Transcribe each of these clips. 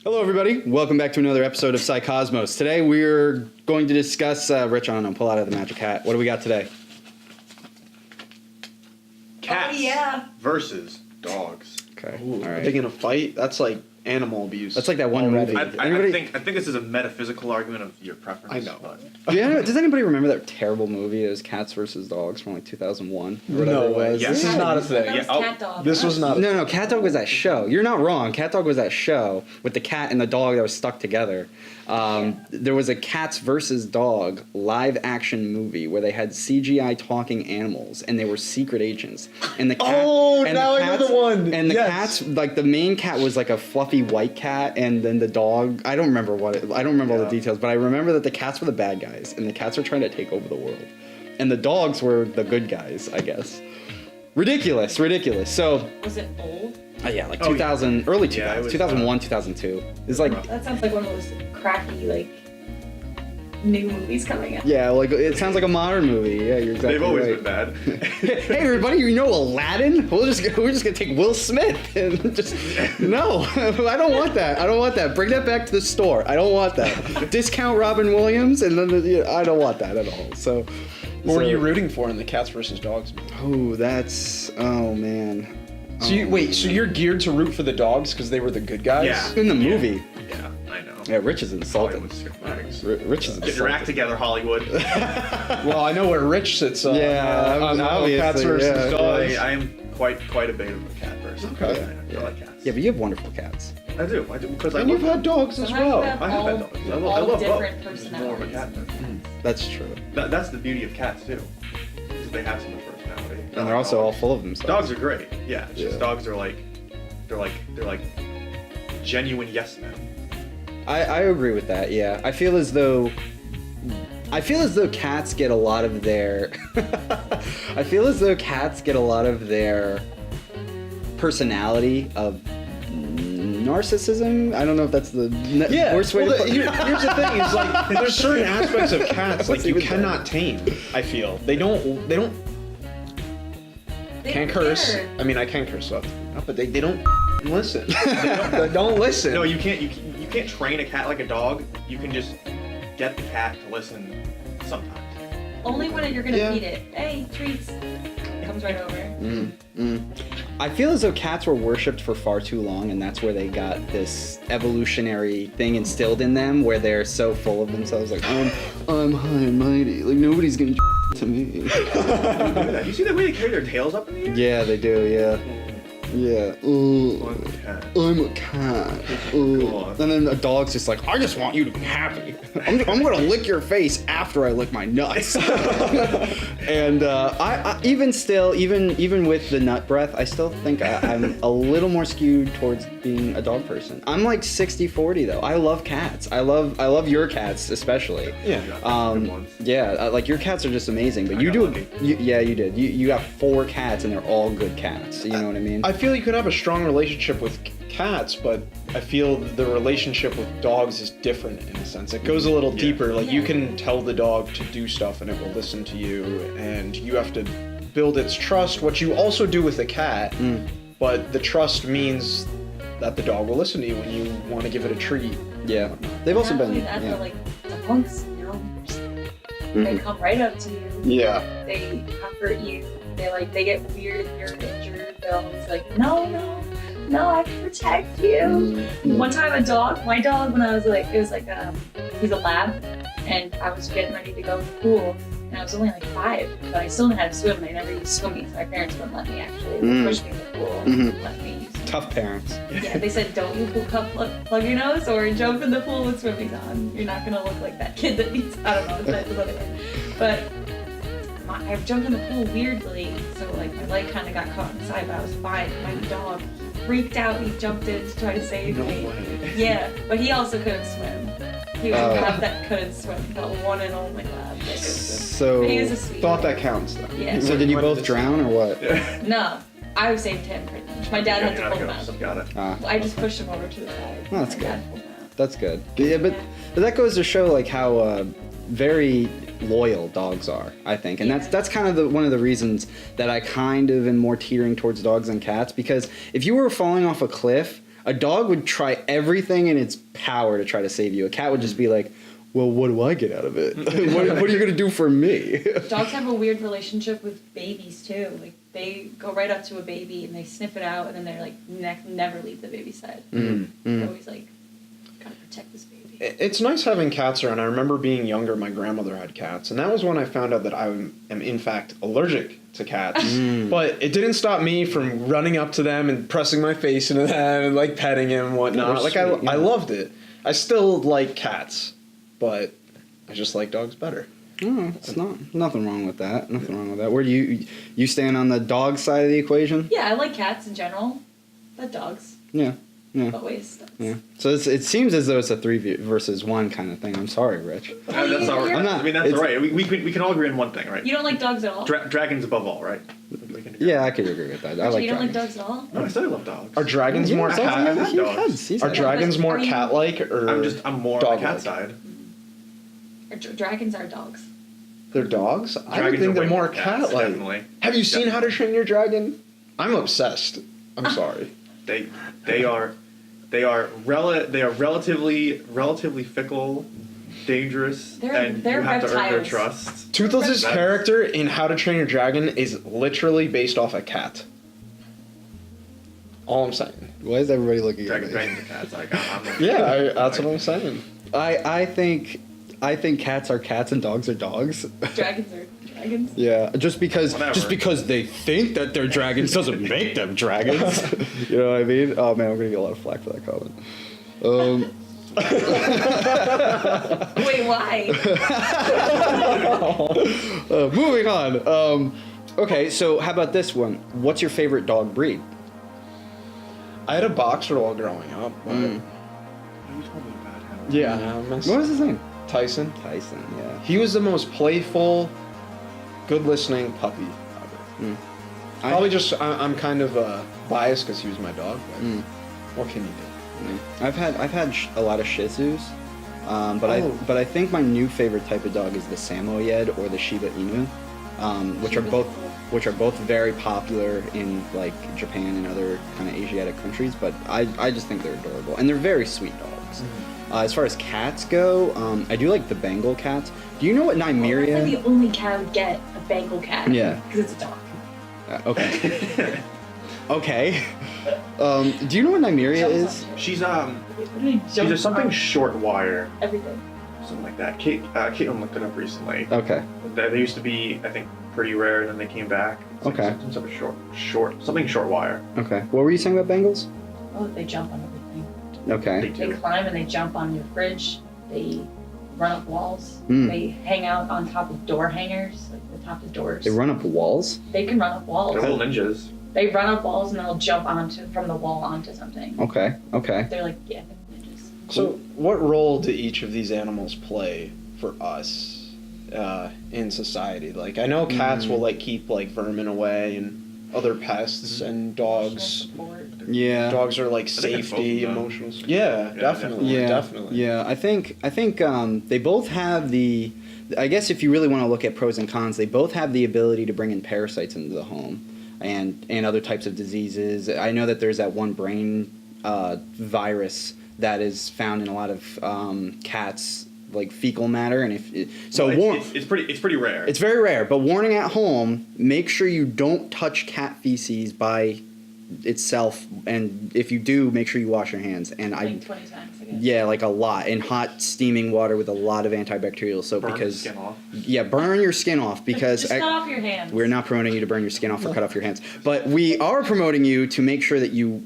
Hello, everybody. Welcome back to another episode of Psycosmos. Today, we're going to discuss... Rich, I don't know, pull out of the magic hat. What do we got today? Cats versus dogs. Okay. Ooh, all right. Are they gonna fight? That's like animal abuse. That's like that one movie. I think this is a metaphysical argument of your preference. I know. But Does anybody remember that terrible movie? It was Cats versus Dogs from like 2001? No way. Yes. This is not a thing. Yeah, Cat dog. This was not. No, Cat Dog was that show. You're not wrong. Cat Dog was that show with the cat and the dog that was stuck together. There was a Cats versus Dog live action movie where they had CGI talking animals and they were secret agents. And the cat, Oh, and now the I know cats, the one. And the Yes. cats, like the main cat was like a fluffy white cat, and then the dog. I don't remember all the details, but I remember that the cats were the bad guys and the cats were trying to take over the world, and the dogs were the good guys, I guess. Ridiculous. So. Was it old? Yeah, like 2000, early 2000s, it was, 2001, 2002. It's like, That sounds like one of those crappy, like, new movies coming out. yeah, like it sounds like a modern movie. Yeah, you're exactly they've always right. been bad. Hey, everybody, you know Aladdin? We're just gonna take Will Smith and just no. I don't want that. Bring that back to the store. I don't want that. Discount Robin Williams, and then I don't want that at all. So, What were you rooting for in the Cats versus Dogs movie? Oh man. So you're geared to root for the dogs because they were the good guys? Yeah. In the movie. Yeah, I know. Yeah, Rich is insulted. Hollywood scumbags. Rich is Get your act insulted. together, Hollywood. Well, I know where Rich sits on. Yeah, on obviously, Cats versus yeah. Dogs. I am quite a bit of a cat person. Okay. I like cats. Yeah, but you have wonderful cats. I do because I And you've love had dogs as Somehow you well. have I have all, had dogs. I all love different both. I'm more of a cat personalities. person. That's true. That's the beauty of cats too. Is they have some personality. And they're also all full of themselves. Dogs are great. Yeah, it's just Yeah. dogs are like they're genuine yes men. I agree with that. Yeah, I feel as though cats get a lot of their. I feel as though cats get a lot of their personality of narcissism. I don't know if that's the worst way to put it. Here's the thing: is like there's certain aspects of cats like you even cannot tame. I feel they don't They can't don't curse. care. I mean, I can curse stuff, but they don't listen. They don't listen. No, you can't train a cat like a dog. You can just get the cat to listen sometimes. Only when you're gonna Yeah. feed it. Hey, treats. Comes right over. I feel as though cats were worshipped for far too long, and that's where they got this evolutionary thing instilled in them, where they're so full of themselves, like I'm high and mighty, like nobody's gonna to me. Do that. You see the way they carry their tails up in the air? Yeah, they do. Yeah. Yeah. Ooh. I'm a cat. I'm a cat. Ooh. Go on. And then the dog's just like, I just want you to be happy. I'm gonna lick your face after I lick my nuts. And I even with the nut breath, I still think I'm a little more skewed towards being a dog person. I'm like 60-40 though. I love cats. I love your cats especially. Yeah. Good ones. Yeah, like your cats are just amazing. But I you got do. lucky. Yeah, you did. You got 4 cats and they're all good cats. You know what I mean? I feel you could have a strong relationship with cats, but I feel the relationship with dogs is different in a sense. It goes a little Yeah. deeper. Like you can tell the dog to do stuff and it will listen to you, and you have to build its trust, what you also do with a cat. But the trust means that the dog will listen to you when you want to give it a treat. Yeah, they've also Not been. only that, Yeah. but like dogs, they come right up to you. Yeah. They comfort you. They get weird if you're injured. They're always like, no, I can protect you. One time my dog, when I was like, it was like, he's a lab, and I was getting ready to go to the pool, and I was only like 5, but I still knew how to swim, and I never used swimming, so my parents wouldn't let me actually. They pushed me in the pool, and let me use it. Tough parents. Yeah, they said, don't you plug your nose or jump in the pool with swimming on. You're not gonna look like that kid that needs, I don't know, that was other way. But I jumped in the pool weirdly, so like my leg kind of got caught inside, but I was fine. My dog freaked out. He jumped in to try to save me. way. Yeah, but he also couldn't swim. He was a lab that couldn't swim. The one and only lab that could swim. So. But he was a sweet. Thought that counts though. Yeah. So did you When both did drown or what? No, I saved him pretty much. My dad had to pull him out. Got it. I just pushed him over to the side. Oh, that's My good. dad pulled him out. That's good. Yeah, but that goes to show like how very loyal dogs are, I think, and that's kind of one of the reasons that I kind of am more teetering towards dogs than cats. Because if you were falling off a cliff, A dog would try everything in its power to try to save you. A cat would just be like, well, what do I get out of it? what are you going to do for me? Dogs have a weird relationship with babies too. Like they go right up to a baby and they sniff it out, and then they're like never leave the baby's side. They're always like, gotta protect this baby. It's nice having cats around. I remember being younger, my grandmother had cats, and that was when I found out that I am in fact allergic to cats. But it didn't stop me from running up to them and pressing my face into them and like petting him and whatnot. Like I loved it. I still like cats, but I just like dogs better. No, it's nothing wrong with that. Nothing wrong with that. Where do you stand on the dog side of the equation? Yeah, I like cats in general, but dogs. Yeah. Always dogs. Yeah. So it seems as though it's a 3 versus 1 kind of thing. I'm sorry, Rich. That's all right. I'm not- I mean, that's it's- all right. We can all agree on one thing, right? You don't like dogs at all? Dragons above all, right? We can agree. Yeah, I could agree with that. I like You don't like dragons. dogs at all? No, I still love dogs. Are dragons more so cat? he has. He's Are had- dragons more Are you- cat-like or? I'm more on the cat dog-like? side. Dragons are dogs. They're dogs. I would Dragons think are they're way more more cats, cat-like. definitely. Have you seen How to Train Your Dragon? I'm obsessed. I'm sorry. They are relatively fickle, dangerous, They're and you have to earn their reptiles. trust. Toothless's That's- character in How to Train Your Dragon is literally based off a cat. All I'm saying. Why is everybody looking at me? Dragons are cats. Like, I'm Yeah, that's what I'm saying. I think cats are cats and dogs are dogs. Dragons are dragons. Yeah, just because Whatever. they think that they're dragons doesn't make them dragons. You know what I mean? Oh man, I'm gonna get a lot of flack for that comment. Wait, why? Moving on. Okay, so how about this one? What's your favorite dog breed? I had a boxer while growing up. But You told me about him. Yeah, What was his name? Tyson. Tyson. Yeah. He was the most playful, good-listening puppy ever. Probably just I'm kind of biased because he was my dog. But what can you do? I've had a lot of Shih Tzus, but I think my new favorite type of dog is the Samoyed or the Shiba Inu, which are both very popular in like Japan and other kind of Asiatic countries. But I just think they're adorable and they're very sweet dogs. As far as cats go, I do like the Bengal cats. Do you know what Nymeria? Well, that's like the only cat I would get, a Bengal cat. Yeah. Because it's a dog. Okay. Okay. Do you know what Nymeria is? She's What do you she's jump a something on? short wire, Everything. something like that. Caitlin looked it up recently. Okay. They used to be, I think, pretty rare, and then they came back. It's Okay. Some sort of short wire. Okay. What were you saying about Bengals? Oh, they jump on everything. Okay. They They do. climb and they jump on your fridge. They run up walls. Mm. They hang out on top of door hangers, like the top of doors. They run up walls. They can run up walls. They're little ninjas. They run up walls and they'll jump from the wall onto something. Okay. Okay. They're like, yeah, they're ninjas. So, what role do each of these animals play for us in society? Like, I know cats will like keep like vermin away and other pests, and dogs. Support. Yeah. Dogs are like think it's safety, both of them. emotional. Yeah, definitely. Yeah. Definitely. Yeah. I think they both have the. I guess if you really want to look at pros and cons, they both have the ability to bring in parasites into the home, and other types of diseases. I know that there's that one brain virus that is found in a lot of cats, like fecal matter, and It's pretty rare. It's very rare, but warning at home, make sure you don't touch cat feces by itself, and if you do, make sure you wash your hands. And Like 20 times, I guess. yeah, like a lot, in hot steaming water with a lot of antibacterial soap. Burn the because skin off. yeah, burn your skin off because Just cut off your hands. we're not promoting you to burn your skin off or cut off your hands, but we are promoting you to make sure that you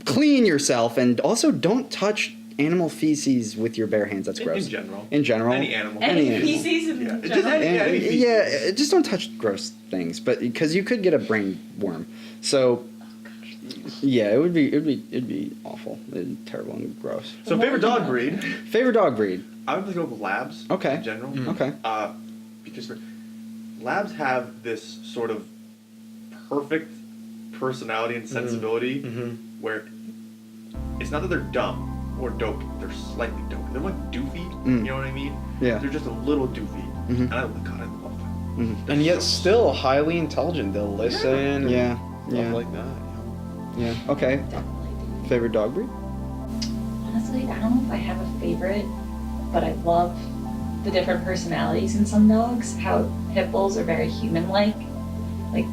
clean yourself, and also don't touch animal feces with your bare hands. That's gross. In general. In general. Any animal. Any animal. feces in Yeah. general? Just any- And, any feces. yeah, just don't touch gross things, but because you could get a brain worm. So, yeah, it'd be awful, and terrible, and gross. So favorite dog breed? Favorite dog breed? I would go with labs. Okay. In general. Okay. Because labs have this sort of perfect personality and sensibility where it's not that they're dumb or dopey, they're slightly dopey. They're like doofy, you know what I mean? Yeah. They're just a little doofy. And I love them. And yet still highly intelligent. They'll listen. Yeah. Stuff Yeah. like that. Yeah. Okay. Definitely. favorite dog breed? Honestly, I don't know if I have a favorite, but I love the different personalities in some dogs. How pit bulls are very human-like. Like,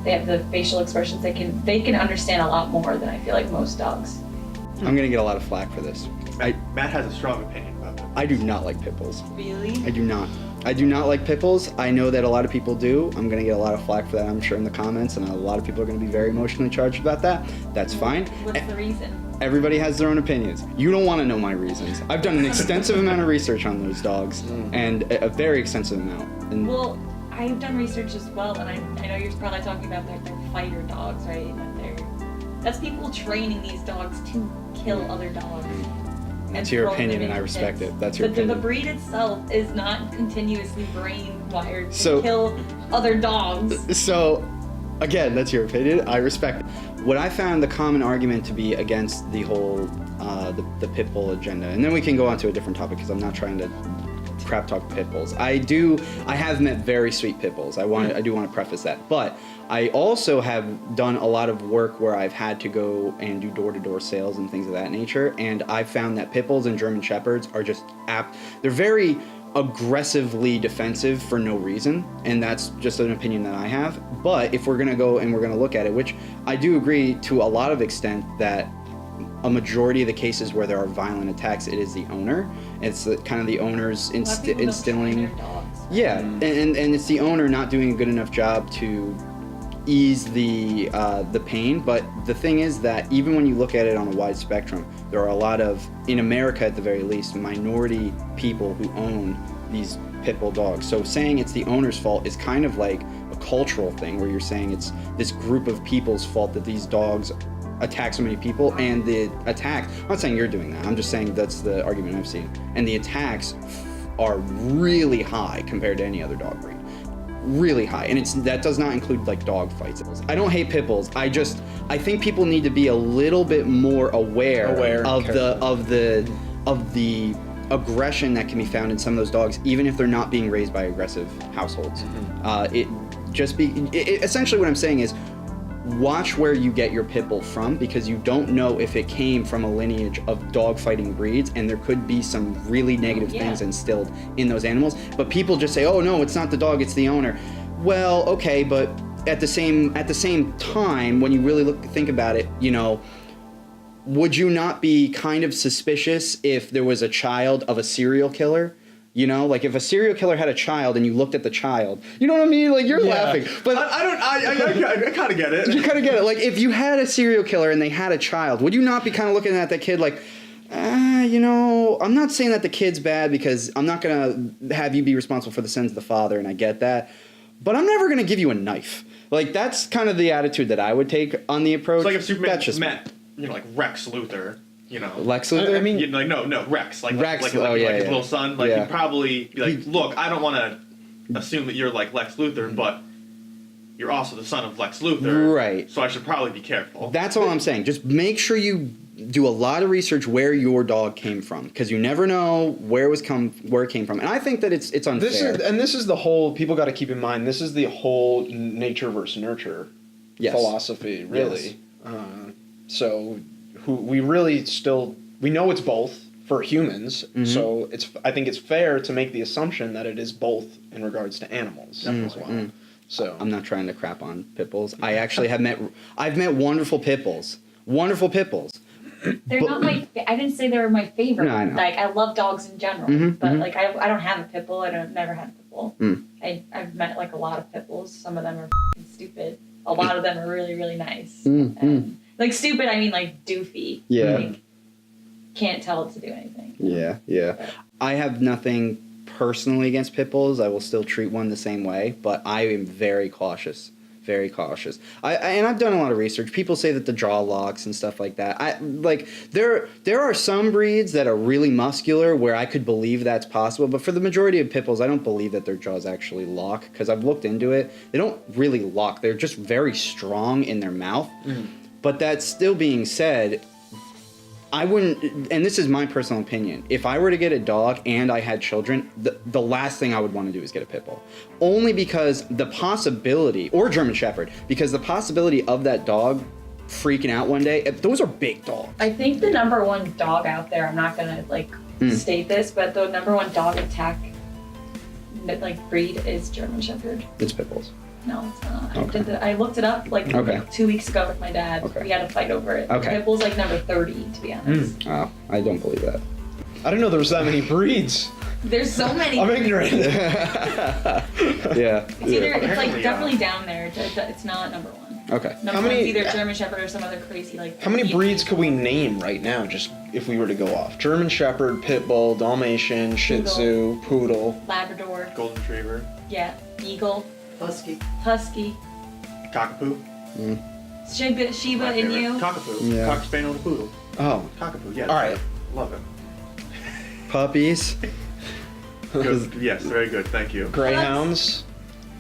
they have the facial expressions. They can understand a lot more than I feel like most dogs. I'm gonna get a lot of flack for this. Matt has a strong opinion about it. I do not like pit bulls. Really? I do not. I do not like pit bulls. I know that a lot of people do. I'm gonna get a lot of flack for that, I'm sure, in the comments, and a lot of people are gonna be very emotionally charged about that. That's fine. What's the reason? Everybody has their own opinions. You don't want to know my reasons. I've done an extensive amount of research on those dogs, and a very extensive amount. And Well, I've done research as well, and I know you're probably talking about their fighter dogs, right? That's people training these dogs to kill other dogs. that's your throw them opinion, and I into respect pits. it. That's your The opinion. breed itself is not continuously brain wired to So- kill other dogs. So, again, that's your opinion. I respect it. What I found the common argument to be against the whole the pit bull agenda, and then we can go on to a different topic because I'm not trying to crap talk pit bulls. I have met very sweet pit bulls. I do want to preface that, but I also have done a lot of work where I've had to go and do door-to-door sales and things of that nature, and I found that pit bulls and German shepherds are just they're very aggressively defensive for no reason, and that's just an opinion that I have. But if we're gonna go and we're gonna look at it, which I do agree to a lot of extent that a majority of the cases where there are violent attacks, it is the owner. It's kind of the owner's A lot of people don't instilling. train their dogs. Yeah, and it's the owner not doing a good enough job to ease the pain. But the thing is that even when you look at it on a wide spectrum, there are a lot of, in America at the very least, minority people who own these pit bull dogs. So saying it's the owner's fault is kind of like a cultural thing where you're saying it's this group of people's fault that these dogs attack so many people, and the attacks, I'm not saying you're doing that, I'm just saying that's the argument I've seen, and the attacks are really high compared to any other dog breed. Really high, and that does not include like dog fights. I don't hate pit bulls. I think people need to be a little bit more aware of the aggression that can be found in some of those dogs, even if they're not being raised by aggressive households. Essentially what I'm saying is, watch where you get your pit bull from, because you don't know if it came from a lineage of dog fighting breeds, and there could be some really negative things instilled in those animals. But people just say, oh no, it's not the dog, it's the owner. Well, okay, but at the same time, when you really think about it, you know, would you not be kind of suspicious if there was a child of a serial killer? You know, like if a serial killer had a child and you looked at the child, you know what I mean? Like you're laughing, but I kind of get it. you kind of get it. Like if you had a serial killer and they had a child, would you not be kind of looking at that kid like, you know, I'm not saying that the kid's bad because I'm not gonna have you be responsible for the sins of the father, and I get that, but I'm never gonna give you a knife. Like that's kind of the attitude that I would take on the approach. It's like if Superman That's just met, you know, like Rex Luthor. You know, Lex Luthor. I mean, you know, like no, Rex, like Rex, like yeah. his little son. Like Yeah. he'd probably be like, look, I don't want to assume that you're like Lex Luthor, but you're also the son of Lex Luthor, Right. So I should probably be careful. That's all I'm saying. Just make sure you do a lot of research where your dog came from, because you never know where it came from. And I think that it's unfair. This is the whole, people got to keep in mind, this is the whole nature versus nurture philosophy, really. So we really still, we know it's both for humans, so I think it's fair to make the assumption that it is both in regards to animals as well. So I'm not trying to crap on pit bulls. I actually I've met wonderful pit bulls. Wonderful pit bulls. They're not my. I didn't say they were my favorite. No, I know. Like I love dogs in general, but like I don't have a pit bull. Never had a pit bull. I've met like a lot of pit bulls. Some of them are f***ing stupid. A lot of them are really really nice. And, like stupid, I mean like doofy. Yeah. Like, can't tell it to do anything. Yeah. I have nothing personally against pit bulls. I will still treat one the same way, but I am very cautious. Very cautious. And I've done a lot of research. People say that the jaw locks and stuff like that. There are some breeds that are really muscular where I could believe that's possible, but for the majority of pit bulls, I don't believe that their jaws actually lock, because I've looked into it. They don't really lock. They're just very strong in their mouth. But that still being said, I wouldn't, and this is my personal opinion, if I were to get a dog and I had children, the last thing I would want to do is get a pit bull. Only because the possibility, or German Shepherd, because the possibility of that dog freaking out one day. Those are big dogs. I think the number one dog out there, I'm not gonna state this, but the number one dog attack breed is German Shepherd. It's pit bulls. No, it's not. Okay. I looked it up 2 weeks ago with my dad. Okay. We had a fight over it. Okay. Pit bull's number 30, to be honest. Oh, I don't believe that. I didn't know there was that many breeds. There's so many. I'm ignorant. Yeah. It's Apparently, definitely down there. It's not number one. Okay. Number How many- one's either German Shepherd or some other crazy How many breeds could we name right now, just if we were to go off? German Shepherd, Pit Bull, Dalmatian, Shih Tzu, Poodle. Labrador. Golden Retriever, Yeah. Eagle. Husky. Husky. Cockapoo. Shiba My Inu. favorite. Cockapoo. Yeah. Cocker Spaniel and a Poodle. Oh, Cockapoo, yeah. all right. Love it. Puppies. Good. Yes, very good. Thank you. Greyhounds,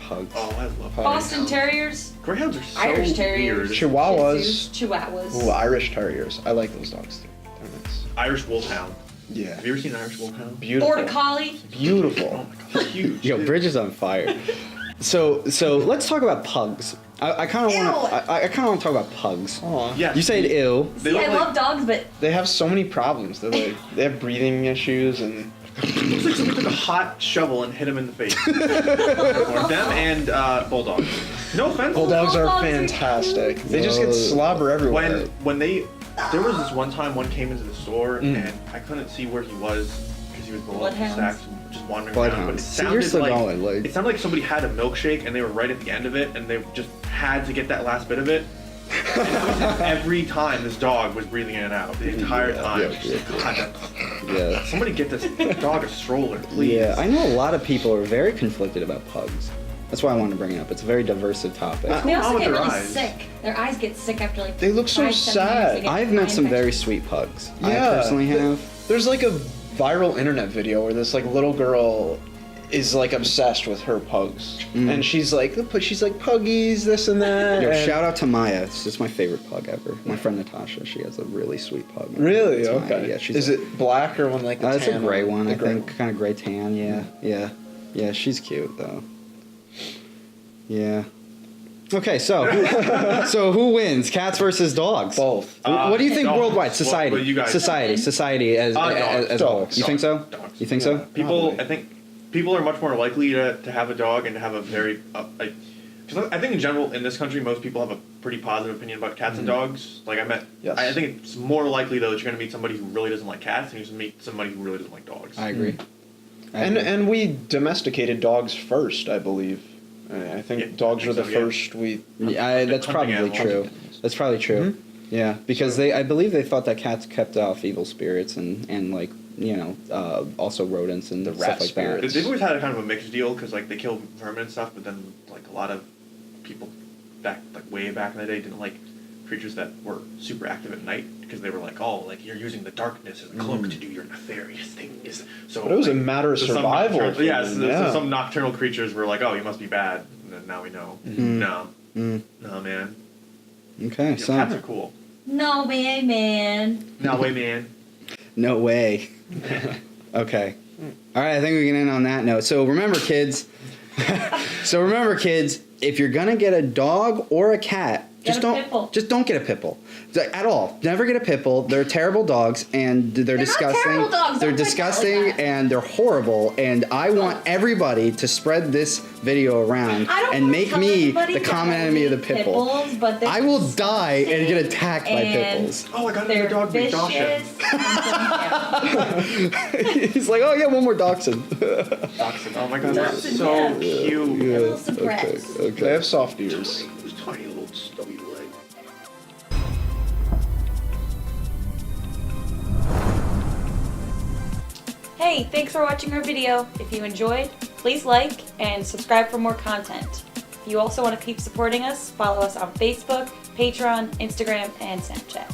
Pugs. Oh, I love Pugs. Boston Terriers. Greyhounds are so Irish Terriers. weird. Chihuahuas. Shih Tzus, Chihuahuas. Ooh, Irish Terriers. I like those dogs too. They're nice. Irish Wolfhound. Yeah. Have you ever seen an Irish Wolfhound? Beautiful. Border Collie. Beautiful. Oh my god, huge. Yo, Bridget's on fire. So let's talk about pugs. I kind of want to. I kind of want to talk about pugs. Aw. Yeah. You said ew. They See, look I like- love dogs, but They have so many problems. They have breathing issues and Looks like somebody took a hot shovel and hit him in the face. Or them and bulldogs. No offense. bulldogs are Bulldogs are fantastic. They just get Whoa. slobber everywhere. When there was this one time one came into the store and I couldn't see where he was because he was below the Bloodhounds? stacks and just wandering around. But it Bloodhounds. See, sounded you're still like going, like- it sounded like somebody had a milkshake and they were right at the end of it and they just had to get that last bit of it. And every time this dog was breathing in and out the entire time. yeah, It's just, God, Yeah. somebody get this dog a stroller, please. Yeah, I know a lot of people are very conflicted about pugs. That's why I wanted to bring it up. It's a very diverse topic. What's they going on also with get their really eyes? sick. Their eyes get sick after They look so 5-7 sad. years. They get I've met eye some very infections. sweet pugs. Yeah. I personally have. There's like a viral internet video where this little girl is obsessed with her pugs, and she's like puggies, this and that. Yo, and- shout out to Maya. It's just my favorite pug ever. My friend Natasha, she has a really sweet pug. Really? It's Maya. Okay. Yeah, she's Is it black or one like the It's a tan gray one, The I gray think. Kind of gray tan, yeah. Yeah, she's cute, though. Yeah. Okay, so who wins? Cats versus dogs? Both. What do you think dogs. worldwide? Society. What you guys- Society as Dogs. as a whole. Dogs. You think so? Dogs. You think so? People, Probably. I think people are much more likely to have a dog and to have a very because I think in general in this country most people have a pretty positive opinion about cats and dogs. Yes. I think it's more likely though that you're going to meet somebody who really doesn't like cats and you're going to meet somebody who really doesn't like dogs. I agree. And we domesticated dogs first, I believe. I think Yeah, dogs I were think the so, yeah. first we. Yeah, that's Hunting probably animals. true. That's probably true. Yeah, because I believe they thought that cats kept off evil spirits and also rodents and The stuff rat like spirits. that. They've always had a kind of a mixed deal because they kill vermin and stuff, but then a lot of people back way back in the day didn't like creatures that were super active at night because they were you're using the darkness as a cloak to do your nefarious things. So But it was a matter of so some survival. nocturnal- for yeah, them, so some nocturnal creatures were like, oh, you must be bad. And then now we know. No, no, man. Okay, Yeah, so cats are cool. No way, man. No way, man. no way. Okay. All right, I think we can end on that note. So remember, kids. If you're gonna get a dog or a cat, Get a pit bull. just don't get a pit bull at all. Never get a pit bull. They're terrible dogs and they're not disgusting. terrible dogs. They're Don't put that disgusting like that. and they're horrible. And I want everybody to spread this video around I don't and wanna make tell me everybody the that common I enemy of the hate pit bull. bulls, but they're I will die and get attacked by pit and bulls. Oh, I got They're another dog named Dasha. vicious. He's like, oh yeah, one more dachshund. Dachshund. Oh my god, they're Dachshund, so yeah. cute. Yeah, little suppressed. They Okay. have soft ears. Those tiny little stubby legs. Hey, thanks for watching our video. If you enjoyed, please like and subscribe for more content. If you also want to keep supporting us, follow us on Facebook, Patreon, Instagram, and Snapchat.